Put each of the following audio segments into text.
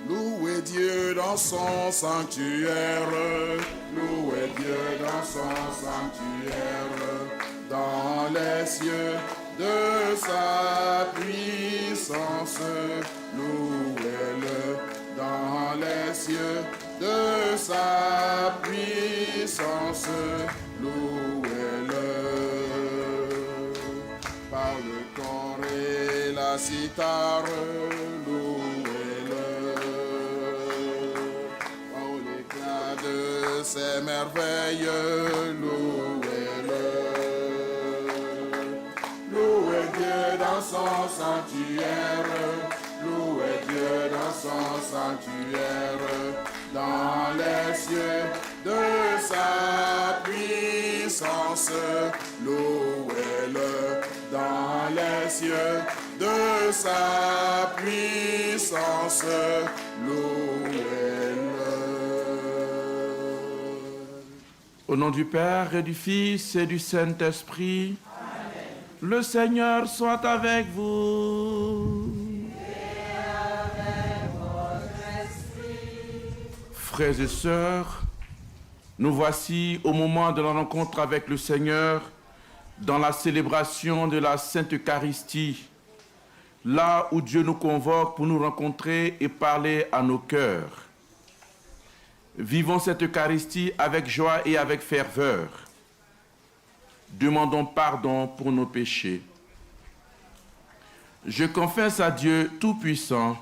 Louez Dieu dans son sanctuaire, louez Dieu dans son sanctuaire, dans les cieux de sa puissance, louez-le dans les cieux de sa puissance, louez-le par le corps et la cithare, louez-le par l'éclat de ses merveilles, louez-le. Louez Dieu dans son sanctuaire, louez Dieu dans son sanctuaire, dans les cieux de sa puissance, louez-le dans les cieux de sa puissance, louez-le. Au nom du Père et du Fils et du Saint-Esprit, le Seigneur soit avec vous. Et avec votre esprit. Frères et sœurs, nous voici au moment de la rencontre avec le Seigneur dans la célébration de la Sainte Eucharistie, là où Dieu nous convoque pour nous rencontrer et parler à nos cœurs. Vivons cette Eucharistie avec joie et avec ferveur. Demandons pardon pour nos péchés. Je confesse à Dieu Tout-Puissant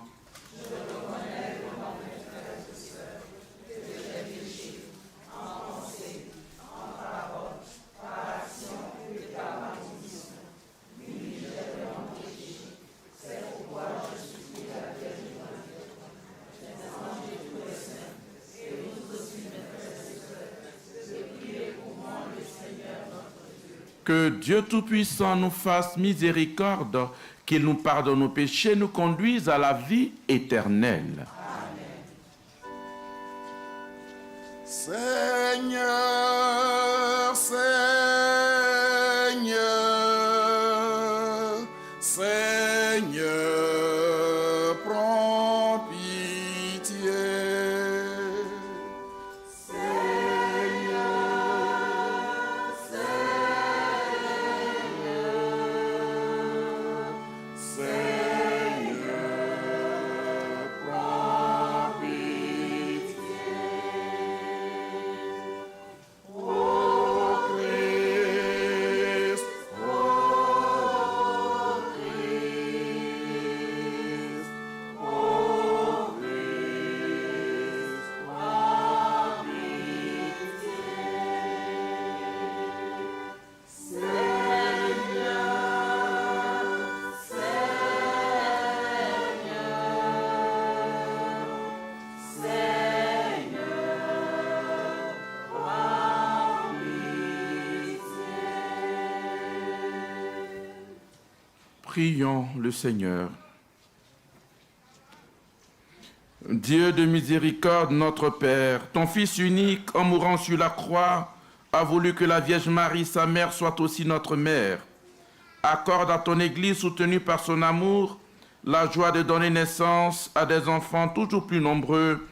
que Dieu Tout-Puissant nous fasse miséricorde, qu'il nous pardonne nos péchés, nous conduise à la vie éternelle. Seigneur, Seigneur, Seigneur, prends pitié. Prions le Seigneur. Dieu de miséricorde, notre Père, ton Fils unique, en mourant sur la croix, a voulu que la Vierge Marie, sa mère, soit aussi notre mère. Accorde à ton Église, soutenue par son amour, la joie de donner naissance à des enfants toujours plus nombreux,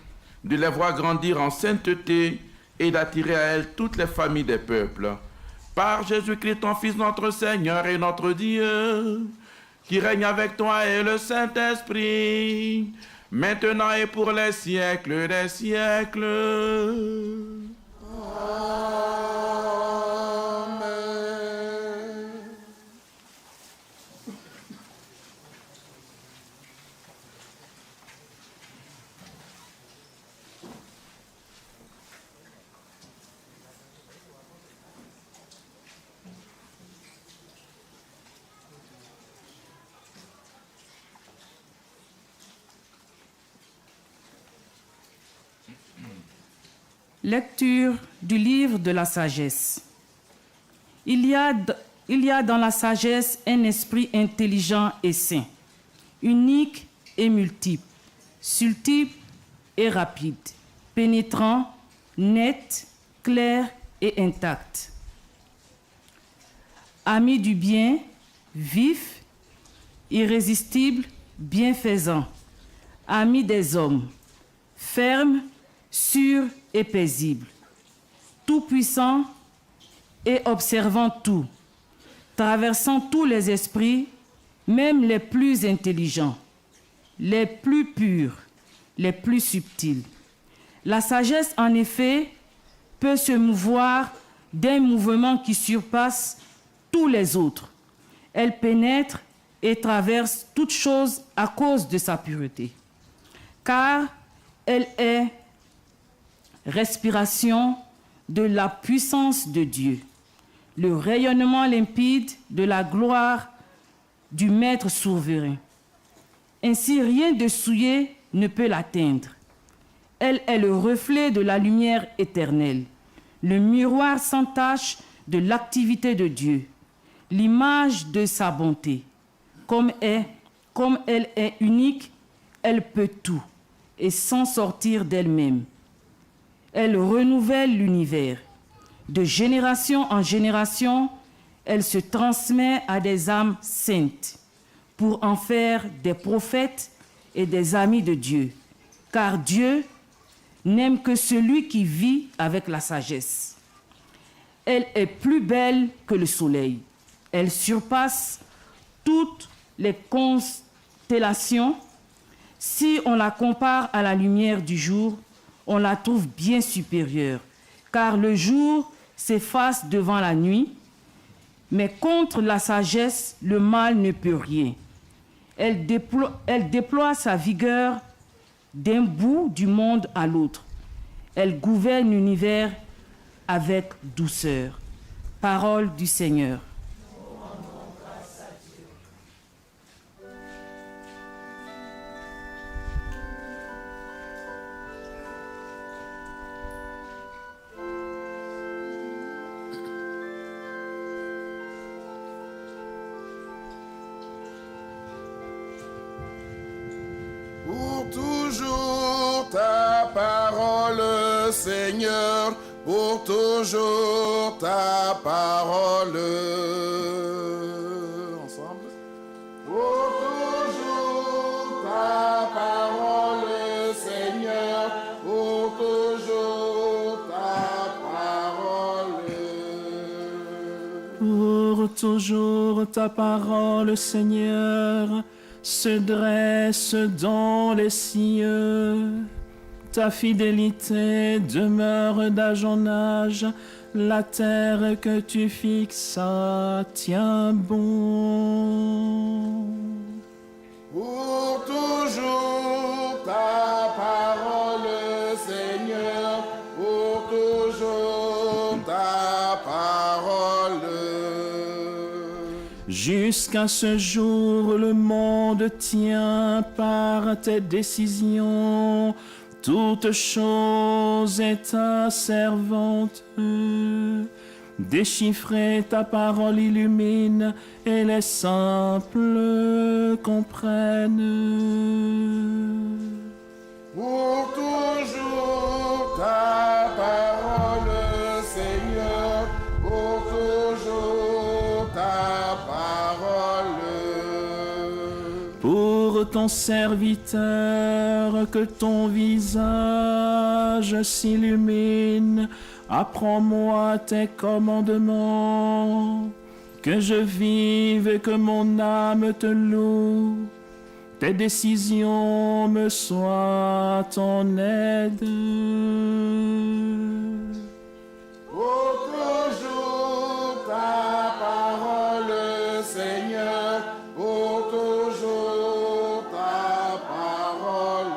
de les voir grandir en sainteté et d'attirer à elle toutes les familles des peuples. Par Jésus-Christ, ton Fils, notre Seigneur et notre Dieu, qui règne avec toi et le Saint-Esprit, maintenant et pour les siècles des siècles. Amen. Lecture du livre de la sagesse. Il y a dans la sagesse un esprit intelligent et saint, unique et multiple, subtil et rapide, pénétrant, net, clair et intact. Ami du bien, vif, irrésistible, bienfaisant, ami des hommes, ferme, sûr et paisible, tout-puissant et observant tout, traversant tous les esprits, même les plus intelligents, les plus purs, les plus subtils. La sagesse, en effet, peut se mouvoir d'un mouvement qui surpasse tous les autres. Elle pénètre et traverse toute chose à cause de sa pureté, car elle est respiration de la puissance de Dieu, le rayonnement limpide de la gloire du Maître souverain. Ainsi, rien de souillé ne peut l'atteindre. Elle est le reflet de la lumière éternelle, le miroir sans tache de l'activité de Dieu, l'image de sa bonté. Comme elle est unique, elle peut tout et sans sortir d'elle-même. Elle renouvelle l'univers. De génération en génération, elle se transmet à des âmes saintes pour en faire des prophètes et des amis de Dieu. Car Dieu n'aime que celui qui vit avec la sagesse. Elle est plus belle que le soleil. Elle surpasse toutes les constellations. Si on la compare à la lumière du jour, on la trouve bien supérieure, car le jour s'efface devant la nuit, mais contre la sagesse, le mal ne peut rien. Elle déploie sa vigueur d'un bout du monde à l'autre. Elle gouverne l'univers avec douceur. Parole du Seigneur. Pour toujours ta parole, Seigneur, pour toujours ta parole. Ensemble. Pour toujours ta parole, Seigneur, pour toujours ta parole. Pour toujours ta parole, Seigneur, se dresse dans les cieux. Ta fidélité demeure d'âge en âge. La terre que tu fixas tient bon. Pour toujours ta parole, Seigneur, pour toujours ta parole. Jusqu'à ce jour, le monde tient par tes décisions. Toute chose est ta servante. Déchiffrer ta parole illumine et les simples comprennent. Pour toujours ta parole, Seigneur, pour toujours ta parole. Pour ton serviteur, que ton visage s'illumine. Apprends-moi tes commandements, que je vive et que mon âme te loue. Tes décisions me soient en aide. Pour toujours ta parole, Seigneur, pour toujours ta parole.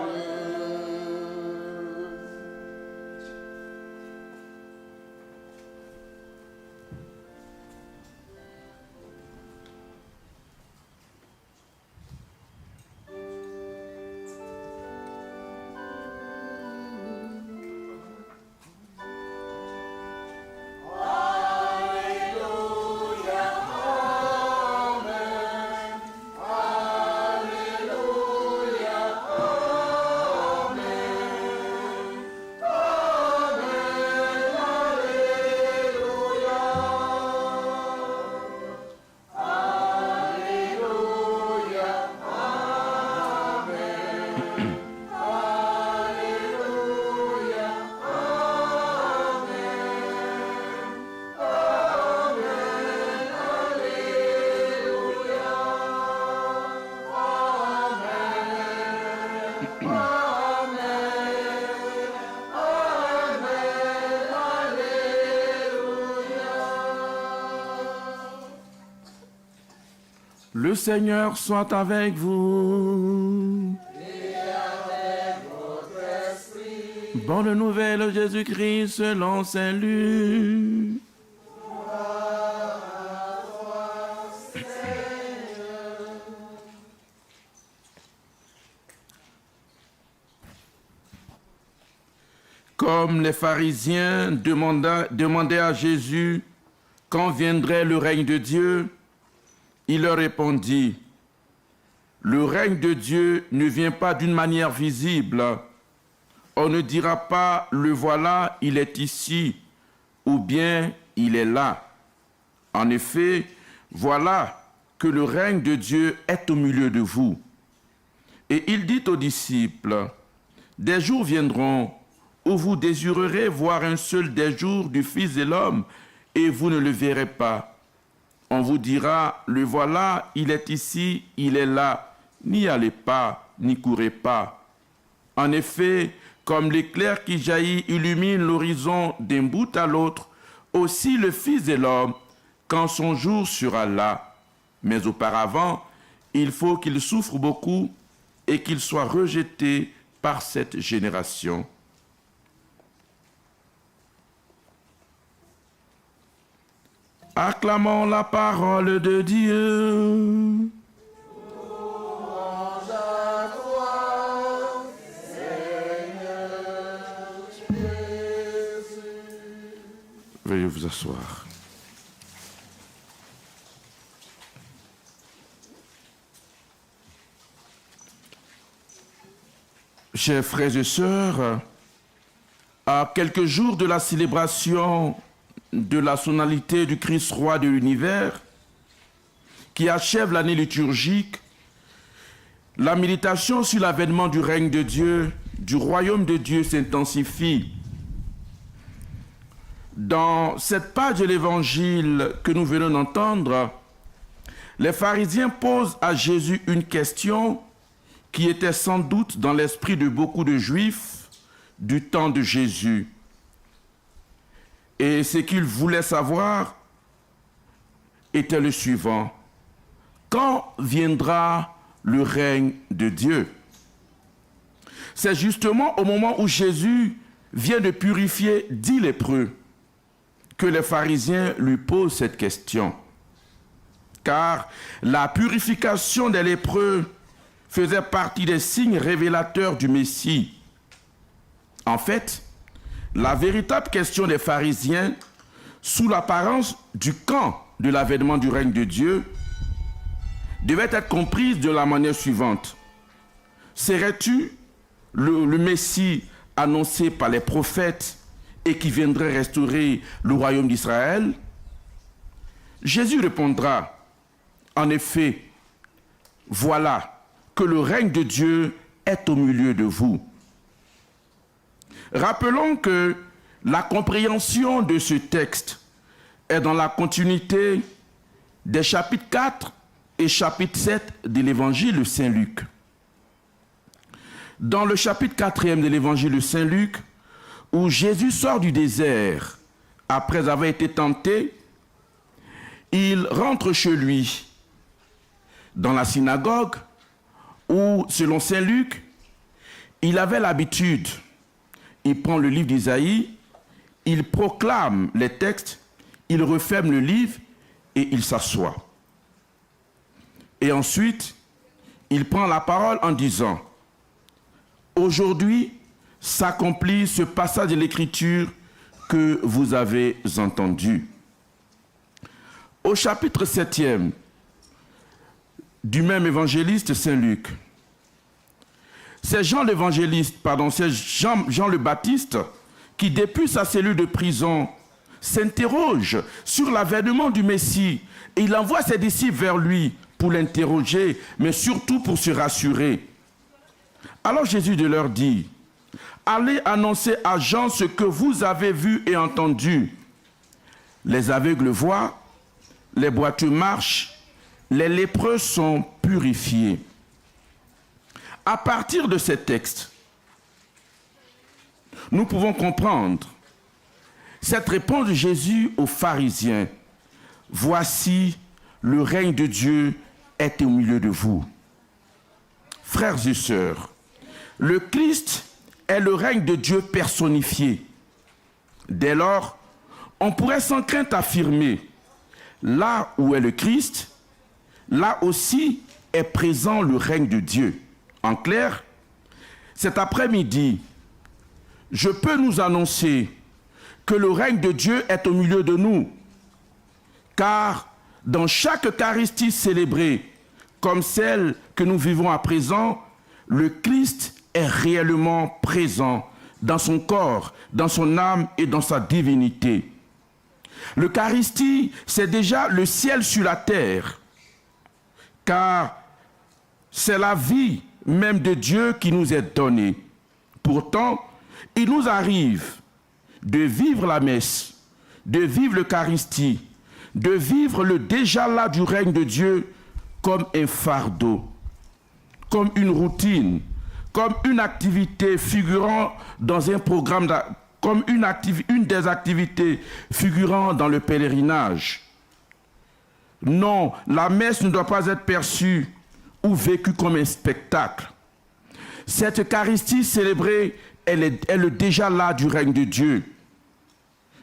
Alléluia, Le Seigneur soit avec vous. Et avec votre esprit. Bonne nouvelle de Jésus-Christ selon Saint Luc. Comme les pharisiens demandaient à Jésus quand viendrait le règne de Dieu, il leur répondit, « Le règne de Dieu ne vient pas d'une manière visible. On ne dira pas, le voilà, il est ici, ou bien il est là. En effet, voilà que le règne de Dieu est au milieu de vous. » Et il dit aux disciples, « Des jours viendront où vous désirerez voir un seul des jours du Fils de l'homme, et vous ne le verrez pas. On vous dira, le voilà, il est ici, il est là. N'y allez pas, n'y courez pas. En effet, comme l'éclair qui jaillit illumine l'horizon d'un bout à l'autre, aussi le Fils de l'homme, quand son jour sera là. Mais auparavant, il faut qu'il souffre beaucoup et qu'il soit rejeté par cette génération. » Acclamons la parole de Dieu. Louange à toi, Seigneur Jésus. Veuillez vous asseoir. Chers frères et sœurs, à quelques jours de la célébration de la sonalité du Christ roi de l'univers, qui achève l'année liturgique, la méditation sur l'avènement du règne de Dieu, du royaume de Dieu s'intensifie. Dans cette page de l'évangile que nous venons d'entendre, les pharisiens posent à Jésus une question qui était sans doute dans l'esprit de beaucoup de Juifs du temps de Jésus. Et ce qu'ils voulaient savoir était le suivant. Quand viendra le règne de Dieu? C'est justement au moment où Jésus vient de purifier 10 lépreux que les pharisiens lui posent cette question. Car la purification des lépreux faisait partie des signes révélateurs du Messie. En fait, la véritable question des pharisiens, sous l'apparence du camp de l'avènement du règne de Dieu, devait être comprise de la manière suivante. Serais-tu le Messie annoncé par les prophètes et qui viendrait restaurer le royaume d'Israël? Jésus répondra, en effet, voilà que le règne de Dieu est au milieu de vous. Rappelons que la compréhension de ce texte est dans la continuité des chapitres 4 et chapitre 7 de l'évangile de Saint Luc. Dans le chapitre 4e de l'évangile de Saint Luc, où Jésus sort du désert après avoir été tenté, il rentre chez lui dans la synagogue où, selon Saint Luc, il avait l'habitude. Il prend le livre d'Isaïe, il proclame les textes, il referme le livre et il s'assoit. Et ensuite, il prend la parole en disant, « Aujourd'hui s'accomplit ce passage de l'Écriture que vous avez entendu. » Au chapitre 7e du même évangéliste Saint Luc, c'est Jean le Baptiste qui, depuis sa cellule de prison, s'interroge sur l'avènement du Messie et il envoie ses disciples vers lui pour l'interroger, mais surtout pour se rassurer. Alors Jésus leur dit, « Allez annoncer à Jean ce que vous avez vu et entendu. Les aveugles voient, les boiteux marchent, les lépreux sont purifiés. » À partir de ces textes, nous pouvons comprendre cette réponse de Jésus aux pharisiens. Voici, le règne de Dieu est au milieu de vous. Frères et sœurs, le Christ est le règne de Dieu personnifié. Dès lors, on pourrait sans crainte affirmer, là où est le Christ, là aussi est présent le règne de Dieu. En clair, cet après-midi, je peux nous annoncer que le règne de Dieu est au milieu de nous, car dans chaque Eucharistie célébrée, comme celle que nous vivons à présent, le Christ est réellement présent dans son corps, dans son âme et dans sa divinité. L'Eucharistie, c'est déjà le ciel sur la terre, car c'est la vie même de Dieu qui nous est donnée. Pourtant, il nous arrive de vivre la messe, de vivre l'Eucharistie, de vivre le déjà là du règne de Dieu comme un fardeau, comme une routine, comme une activité figurant dans un programme, comme une des activités figurant dans le pèlerinage. Non, la messe ne doit pas être perçue ou vécue comme un spectacle. Cette Eucharistie célébrée, elle est le déjà là du règne de Dieu.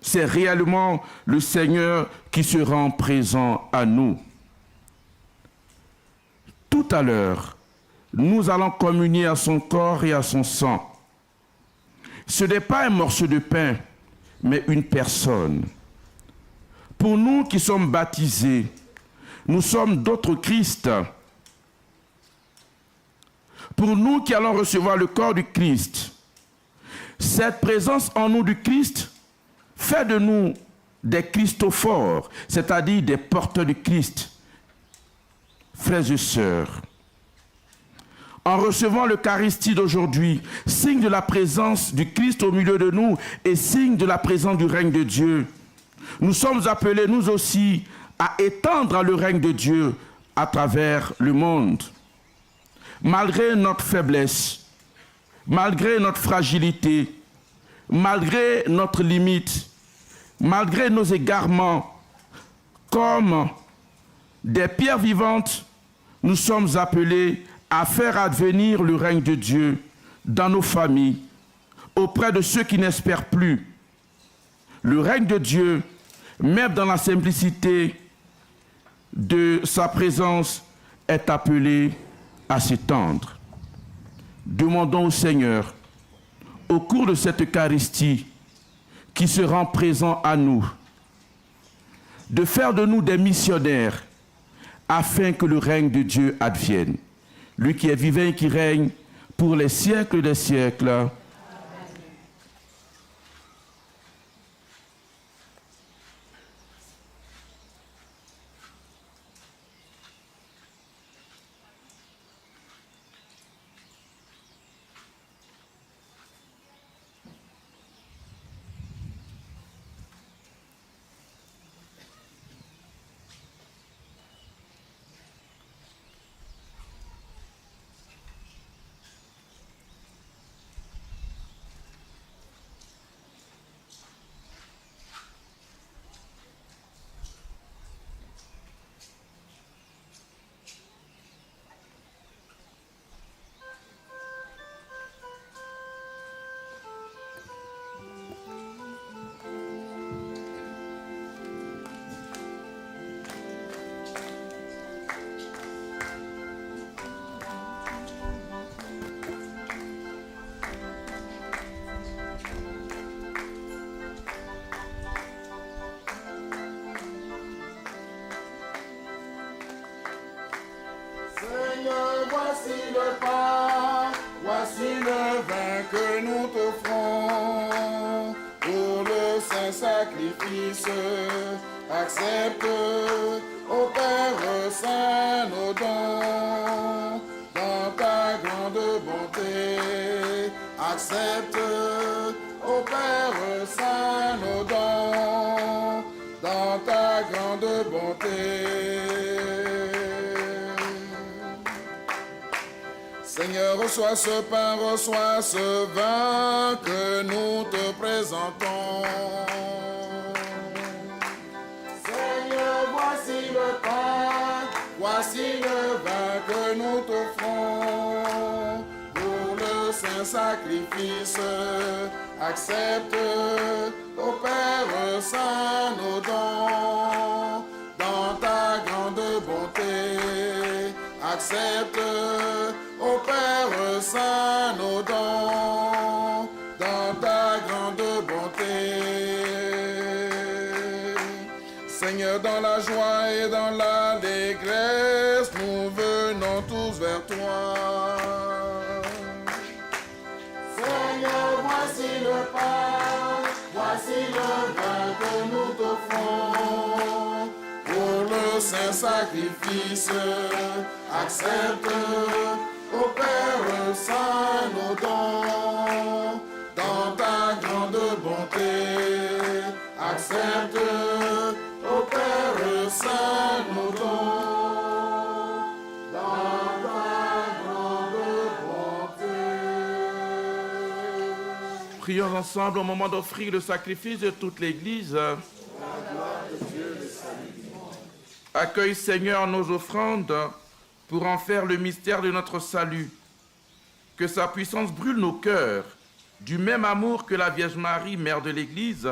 C'est réellement le Seigneur qui se rend présent à nous. Tout à l'heure, nous allons communier à son corps et à son sang. Ce n'est pas un morceau de pain, mais une personne. Pour nous qui sommes baptisés, nous sommes d'autres Christ. Pour nous qui allons recevoir le corps du Christ, cette présence en nous du Christ fait de nous des Christophores, c'est-à-dire des porteurs du Christ. Frères et sœurs, en recevant l'Eucharistie d'aujourd'hui, signe de la présence du Christ au milieu de nous et signe de la présence du règne de Dieu, nous sommes appelés, nous aussi, à étendre le règne de Dieu à travers le monde. Malgré notre faiblesse, malgré notre fragilité, malgré notre limite, malgré nos égarements, comme des pierres vivantes, nous sommes appelés à faire advenir le règne de Dieu dans nos familles, auprès de ceux qui n'espèrent plus. Le règne de Dieu, même dans la simplicité de sa présence, est appelé à s'étendre. Demandons au Seigneur, au cours de cette Eucharistie, qui se rend présent à nous, de faire de nous des missionnaires, afin que le règne de Dieu advienne. Lui qui est vivant et qui règne pour les siècles des siècles. Seigneur, voici le pain, voici le vin que nous t'offrons. Pour le saint sacrifice, accepte, ô Père Saint, nos dons. Dans ta grande bonté, accepte, ô Père Saint, nos dons. Dans ta grande bonté. Seigneur, reçois ce pain, reçois ce vin que nous te présentons. Seigneur, voici le pain, Voici le vin que nous t'offrons pour le saint sacrifice. Accepte, ô Père Saint, nos dons dans ta grande bonté. Accepte, ô Père Saint, nos dons dans ta grande bonté. Seigneur, dans la joie et dans l'allégresse, nous venons tous vers toi. Seigneur, voici le pain, voici le vin que nous t'offrons. Pour le saint sacrifice, accepte, ô Père Saint, nos dons dans ta grande bonté. Accepte, ô Père Saint, nos dons dans ta grande bonté. Prions ensemble au moment d'offrir le sacrifice de toute l'Église. Accueille, Seigneur, nos offrandes pour en faire le mystère de notre salut. Que sa puissance brûle nos cœurs, du même amour que la Vierge Marie, Mère de l'Église,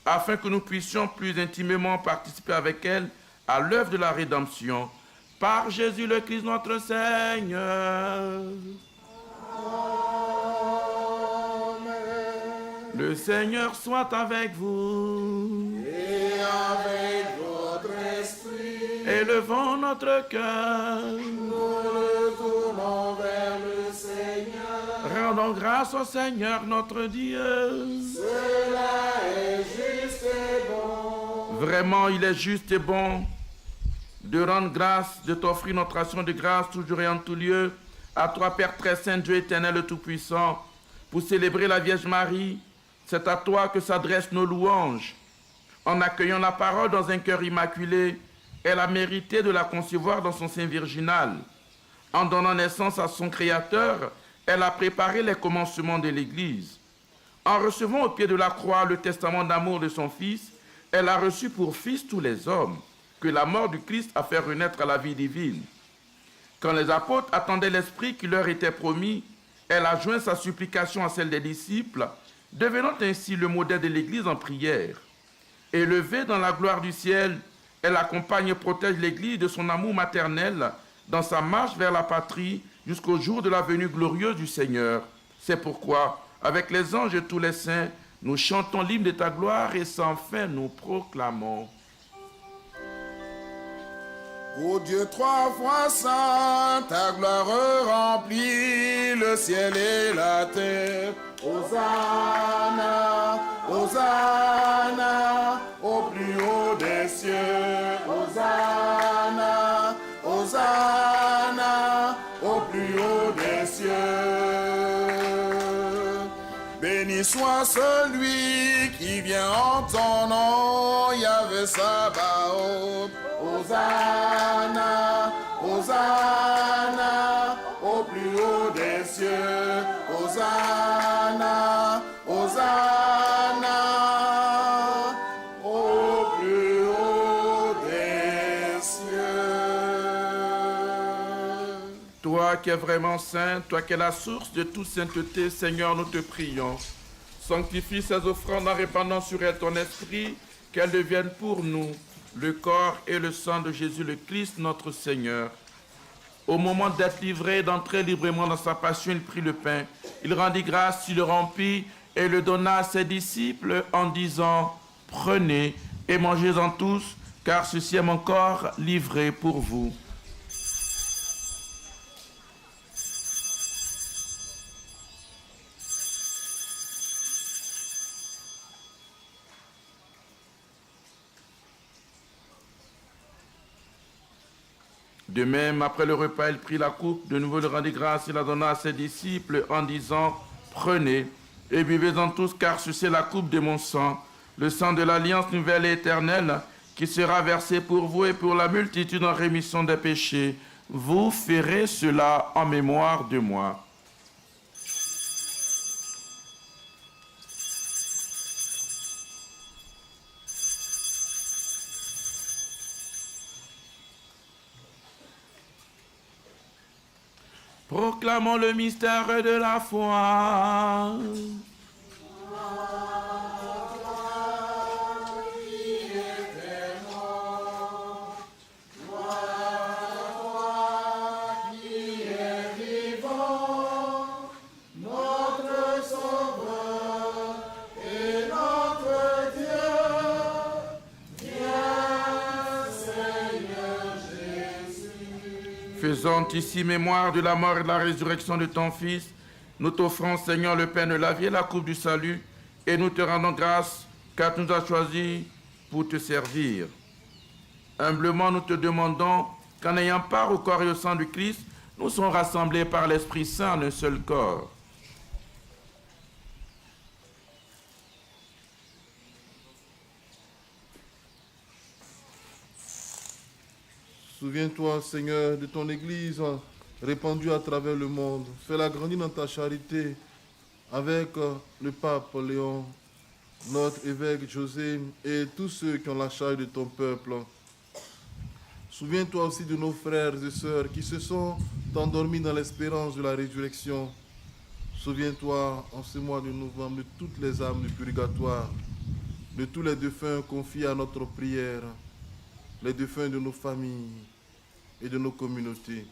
afin que nous puissions plus intimement participer avec elle à l'œuvre de la rédemption. Par Jésus le Christ, notre Seigneur. Le Seigneur soit avec vous. Et avec votre esprit, Élevons notre cœur. nous le tournons vers le Seigneur. Rendons grâce au Seigneur notre Dieu. Cela est juste et bon. Vraiment, il est juste et bon de rendre grâce, de t'offrir notre action de grâce toujours et en tout lieu, à toi, Père très saint, Dieu éternel et tout-puissant, pour célébrer la Vierge Marie. C'est à toi que s'adressent nos louanges. En accueillant la parole dans un cœur immaculé, elle a mérité de la concevoir dans son sein virginal. En donnant naissance à son Créateur, elle a préparé les commencements de l'Église. En recevant au pied de la croix le testament d'amour de son Fils, elle a reçu pour fils tous les hommes, que la mort du Christ a fait renaître à la vie divine. Quand les apôtres attendaient l'Esprit qui leur était promis, elle a joint sa supplication à celle des disciples, devenant ainsi le modèle de l'Église en prière. Élevée dans la gloire du ciel, elle accompagne et protège l'Église de son amour maternel dans sa marche vers la patrie jusqu'au jour de la venue glorieuse du Seigneur. C'est pourquoi, avec les anges et tous les saints, nous chantons l'hymne de ta gloire et sans fin nous proclamons. Ô Dieu trois fois saint, ta gloire remplit le ciel et la terre. Hosanna, Hosanna, au plus haut des cieux. Hosanna, Hosanna, au plus haut des cieux. Béni soit celui qui vient en ton nom, Yahvé Sabaoth. Hosanna, Hosanna, au plus haut des cieux. Hosanna, Hosanna, au plus haut des cieux. Toi qui es vraiment saint, toi qui es la source de toute sainteté, Seigneur, nous te prions. Sanctifie ces offrandes en répandant sur elles ton esprit, qu'elles deviennent pour nous le corps et le sang de Jésus le Christ, notre Seigneur. Au moment d'être livré, d'entrer librement dans sa passion, il prit le pain. Il rendit grâce, il le rompit et le donna à ses disciples en disant « Prenez et mangez-en tous, car ceci est mon corps livré pour vous. » De même, après le repas, il prit la coupe, de nouveau il rendit grâce, il la donna à ses disciples en disant « Prenez et buvez-en tous, car ceci est la coupe de mon sang, le sang de l'alliance nouvelle et éternelle, qui sera versé pour vous et pour la multitude en rémission des péchés. Vous ferez cela en mémoire de moi. Proclamons le mystère de la foi. Faisant ici mémoire de la mort et de la résurrection de ton Fils, nous t'offrons, Seigneur, le pain de la vie et la coupe du salut, et nous te rendons grâce car tu nous as choisis pour te servir. Humblement, nous te demandons qu'en ayant part au corps et au sang du Christ, nous sommes rassemblés par l'Esprit Saint en un seul corps. Souviens-toi, Seigneur, de ton Église répandue à travers le monde. Fais-la grandir dans ta charité avec le pape Léon, notre évêque José et tous ceux qui ont la charge de ton peuple. Souviens-toi aussi de nos frères et sœurs qui se sont endormis dans l'espérance de la résurrection. Souviens-toi en ce mois de novembre de toutes les âmes du purgatoire, de tous les défunts confiés à notre prière, les défunts de nos familles et de nos communautés.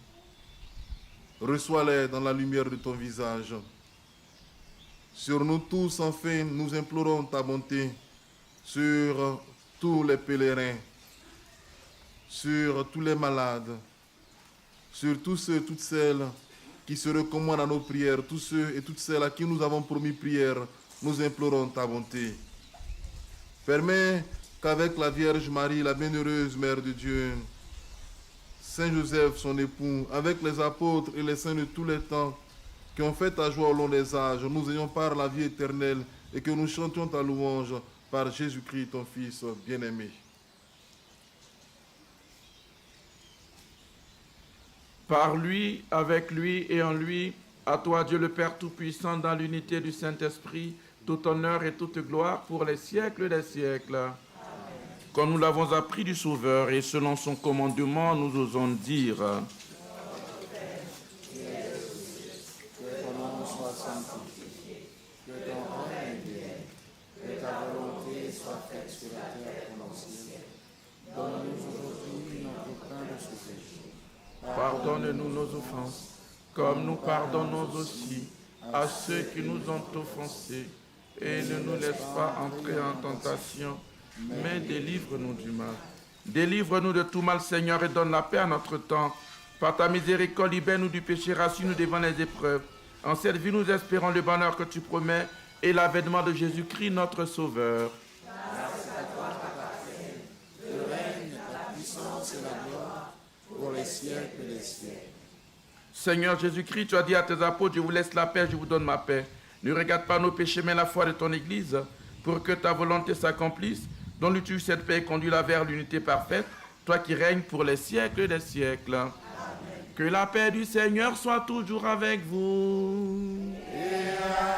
Reçois-les dans la lumière de ton visage. Sur nous tous, enfin, nous implorons ta bonté, sur tous les pèlerins, sur tous les malades, sur tous ceux, toutes celles qui se recommandent à nos prières, tous ceux et toutes celles à qui nous avons promis prière, nous implorons ta bonté. Permets qu'avec la Vierge Marie, la bienheureuse Mère de Dieu, Saint Joseph, son époux, avec les apôtres et les saints de tous les temps, qui ont fait ta joie au long des âges, nous ayons part la vie éternelle et que nous chantions ta louange par Jésus-Christ, ton Fils bien-aimé. Par lui, avec lui et en lui, à toi Dieu le Père Tout-Puissant, dans l'unité du Saint-Esprit, tout honneur et toute gloire pour les siècles des siècles. Comme nous l'avons appris du Sauveur et selon son commandement, nous osons dire: Que ton nom soit sanctifié, que ton règne vienne, que ta volonté soit faite sur la terre comme au ciel. Donne-nous aujourd'hui notre pain de ce jour. Pardonne-nous nos offenses, comme nous pardonnons aussi à ceux qui nous ont offensés, et ne nous laisse pas entrer en tentation, mais délivre-nous du mal. Délivre-nous de tout mal, Seigneur, et donne la paix à notre temps. Par ta miséricorde, libère-nous du péché, rassure-nous devant les épreuves. En cette vie, nous espérons le bonheur que tu promets et l'avènement de Jésus-Christ, notre Sauveur. Grâce à toi, Papa, le règne, la puissance et la gloire pour les siècles des siècles. Seigneur Jésus-Christ, tu as dit à tes apôtres: je vous laisse la paix, je vous donne ma paix. Ne regarde pas nos péchés, mais la foi de ton Église, pour que ta volonté s'accomplisse. Donne-lui cette paix et conduis-la vers l'unité parfaite, toi qui règnes pour les siècles des siècles. Amen. Que la paix du Seigneur soit toujours avec vous. Et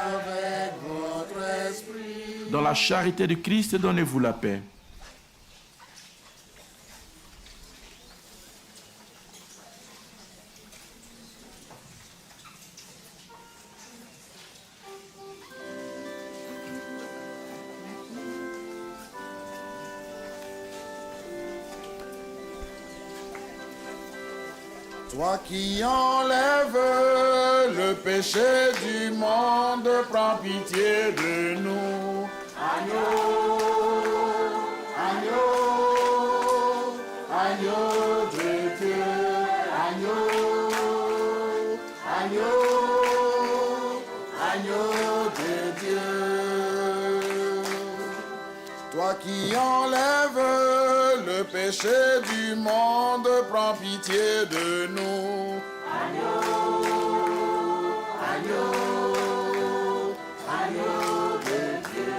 avec votre esprit. Dans la charité de Christ, donnez-vous la paix. Toi qui enlèves le péché du monde, prends pitié de nous. Agneau, agneau, agneau de Dieu, agneau, agneau, agneau de Dieu. Toi qui enlèves le péché du monde, prends pitié de nous. Agneau, agneau, agneau de Dieu,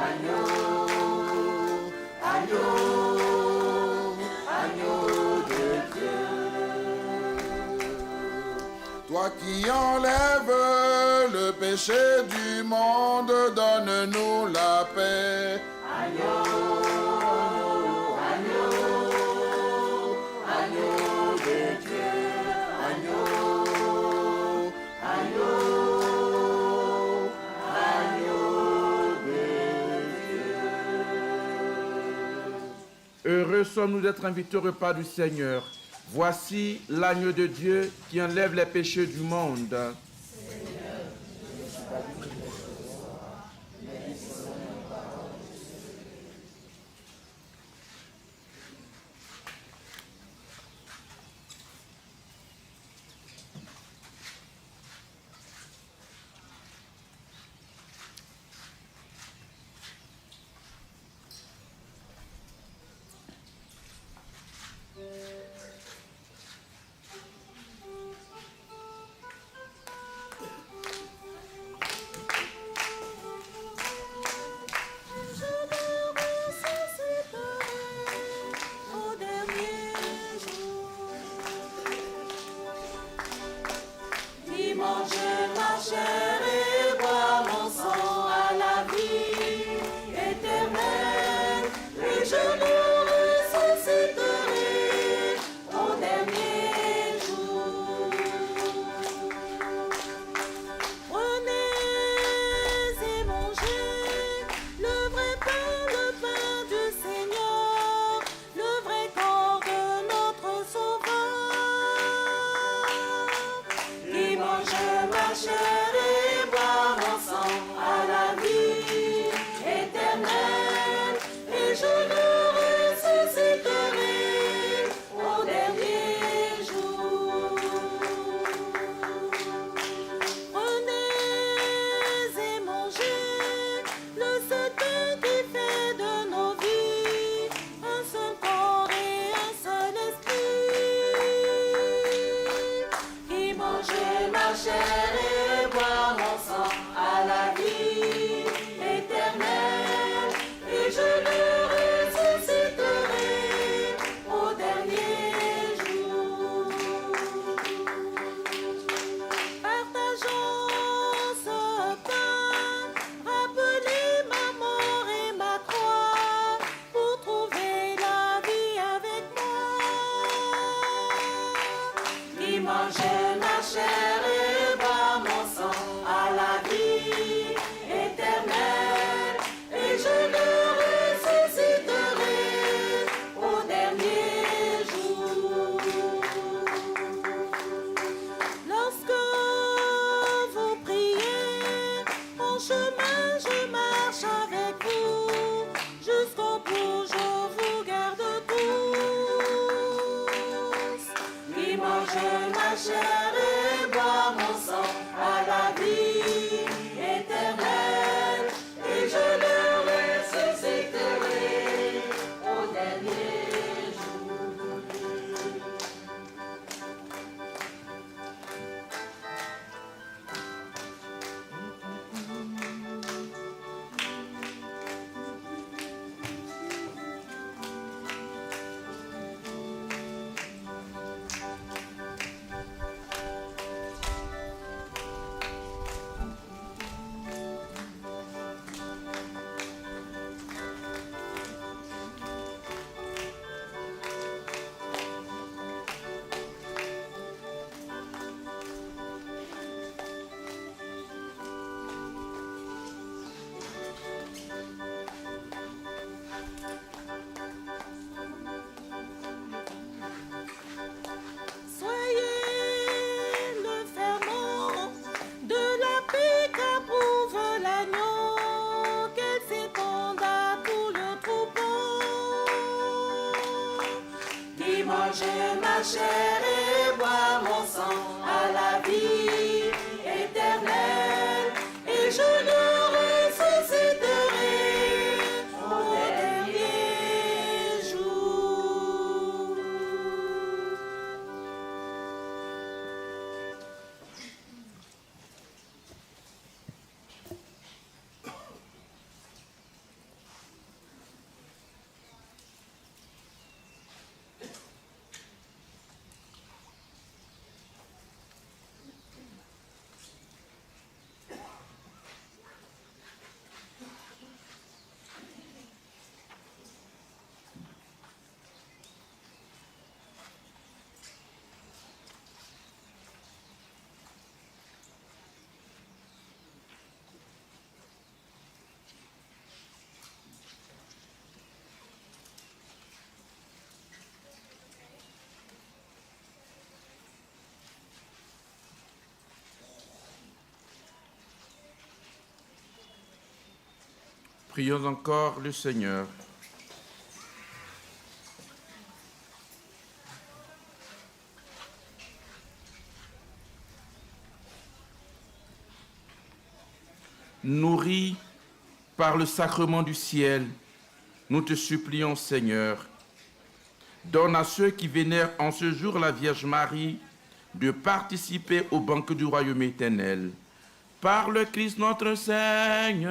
agneau, agneau, agneau de Dieu. Toi qui enlèves le péché du monde, donne-nous la paix. Heureux sommes-nous d'être invités au repas du Seigneur. Voici l'agneau de Dieu qui enlève les péchés du monde. Prions encore le Seigneur. Nourris par le sacrement du ciel, nous te supplions, Seigneur, donne à ceux qui vénèrent en ce jour la Vierge Marie de participer au banquet du royaume éternel. Par le Christ notre Seigneur.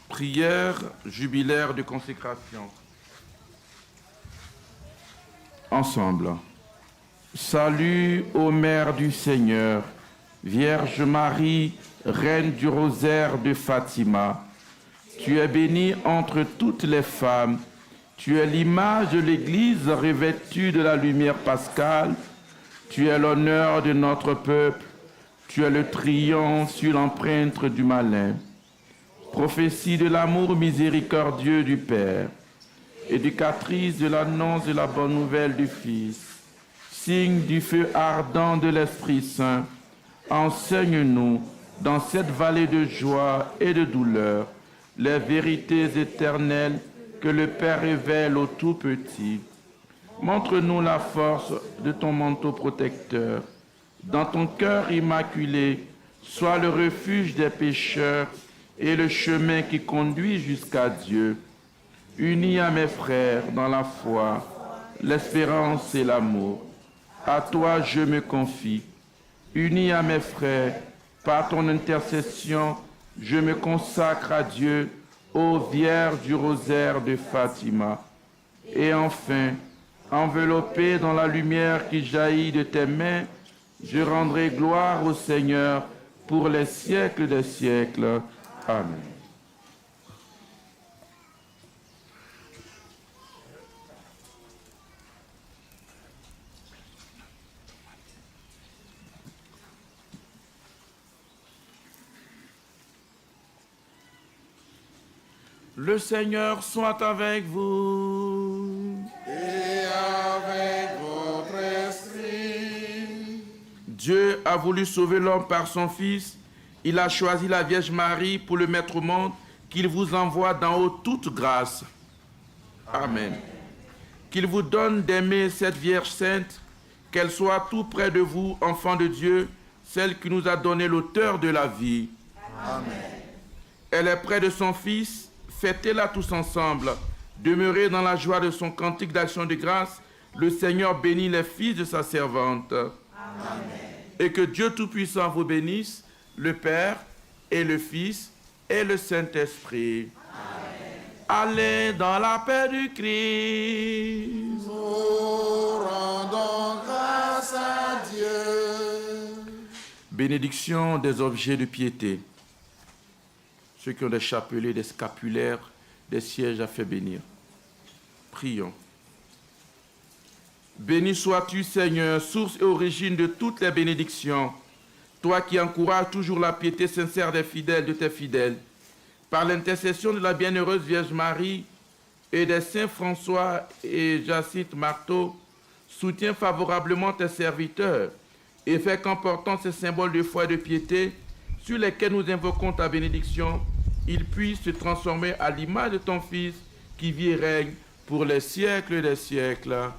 Prière jubilaire de consécration. Ensemble. Salut ô Mère du Seigneur, Vierge Marie, Reine du rosaire de Fatima. Tu es bénie entre toutes les femmes. Tu es l'image de l'Église revêtue de la lumière pascale. Tu es l'honneur de notre peuple. Tu es le triomphe sur l'empreinte du malin. Prophétie de l'amour miséricordieux du Père, éducatrice de l'annonce de la bonne nouvelle du Fils, signe du feu ardent de l'Esprit Saint, enseigne-nous dans cette vallée de joie et de douleur les vérités éternelles que le Père révèle aux tout-petits. Montre-nous la force de ton manteau protecteur. Dans ton cœur immaculé, sois le refuge des pécheurs et le chemin qui conduit jusqu'à Dieu. Unis à mes frères dans la foi, l'espérance et l'amour, à toi je me confie. Unis à mes frères, par ton intercession, je me consacre à Dieu, ô Vierge du rosaire de Fatima. Et enfin, enveloppé dans la lumière qui jaillit de tes mains, je rendrai gloire au Seigneur pour les siècles des siècles. Amen. Le Seigneur soit avec vous. Et avec votre esprit. Dieu a voulu sauver l'homme par son Fils. Il a choisi la Vierge Marie pour le mettre au monde, qu'il vous envoie d'en haut toute grâce. Amen. Qu'il vous donne d'aimer cette Vierge sainte, qu'elle soit tout près de vous, enfants de Dieu, celle qui nous a donné l'auteur de la vie. Amen. Elle est près de son Fils, fêtez-la tous ensemble. Demeurez dans la joie de son cantique d'action de grâce. Le Seigneur bénit les fils de sa servante. Amen. Et que Dieu Tout-Puissant vous bénisse, le Père et le Fils et le Saint-Esprit. Allez dans la paix du Christ. Nous rendons grâce à Dieu. Bénédiction des objets de piété. Ceux qui ont des chapelets, des scapulaires, des sièges à faire bénir. Prions. Béni sois-tu, Seigneur, source et origine de toutes les bénédictions. Toi qui encourages toujours la piété sincère des fidèles, de tes fidèles, par l'intercession de la bienheureuse Vierge Marie et des saints François et Jacynthe Marteau, soutiens favorablement tes serviteurs et fais qu'en portant ces symboles de foi et de piété, sur lesquels nous invoquons ta bénédiction, ils puissent se transformer à l'image de ton Fils qui vit et règne pour les siècles des siècles.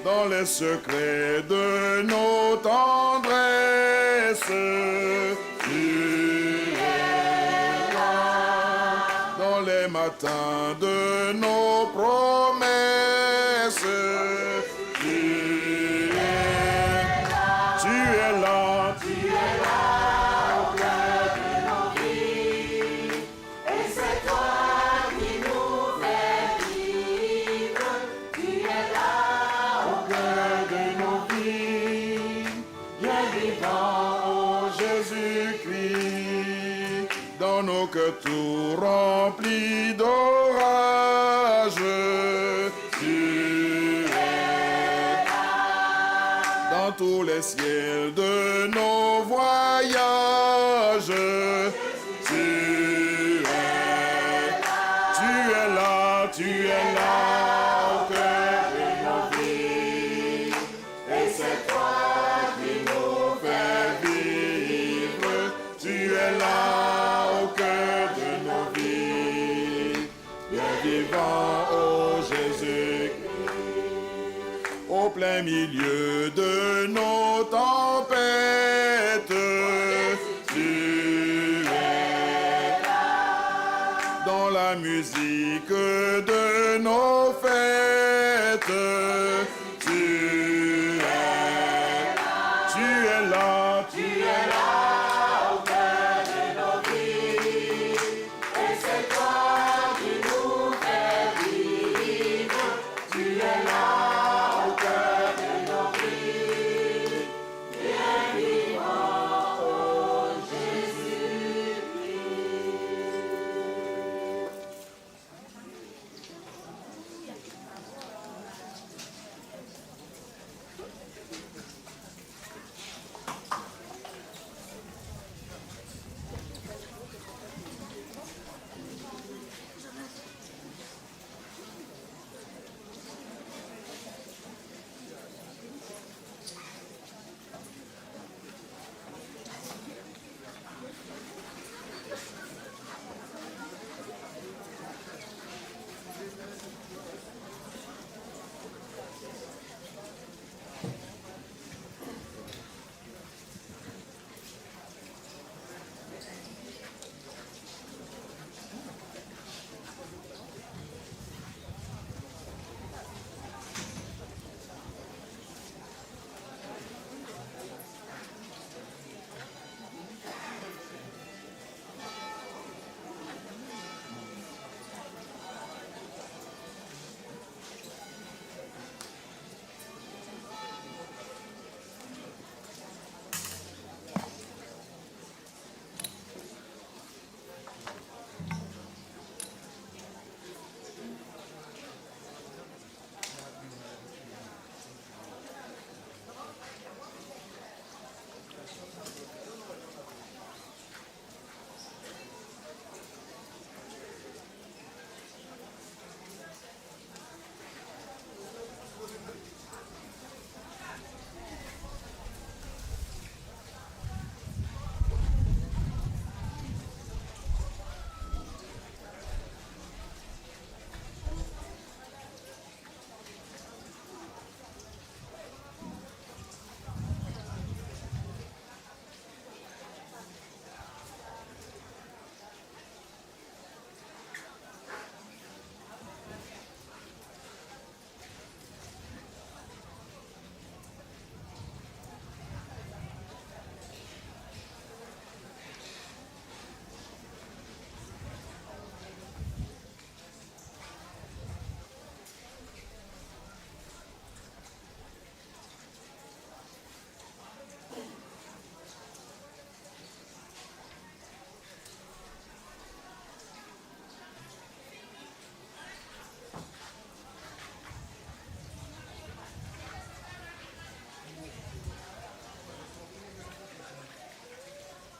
Dans les secrets de nos tendresses, tu es là. Dans les matins de nos promesses. Tu es là, tu es là au cœur de nos vies. Et c'est toi qui nous fais vivre. Tu es là au cœur de nos vies. Bien vivant, oh Jésus-Christ, dans nos cœurs tout remplis d'orage. Tu es là dans tous les ciels de nos voyages. Tu es là, tu es là au cœur de nos vies. Et c'est toi qui nous fais vivre. Tu es là au cœur de nos vies. Bien vivant, oh Jésus-Christ, au plein milieu de nos tempêtes. Tu es là dans la musique de nos fêtes.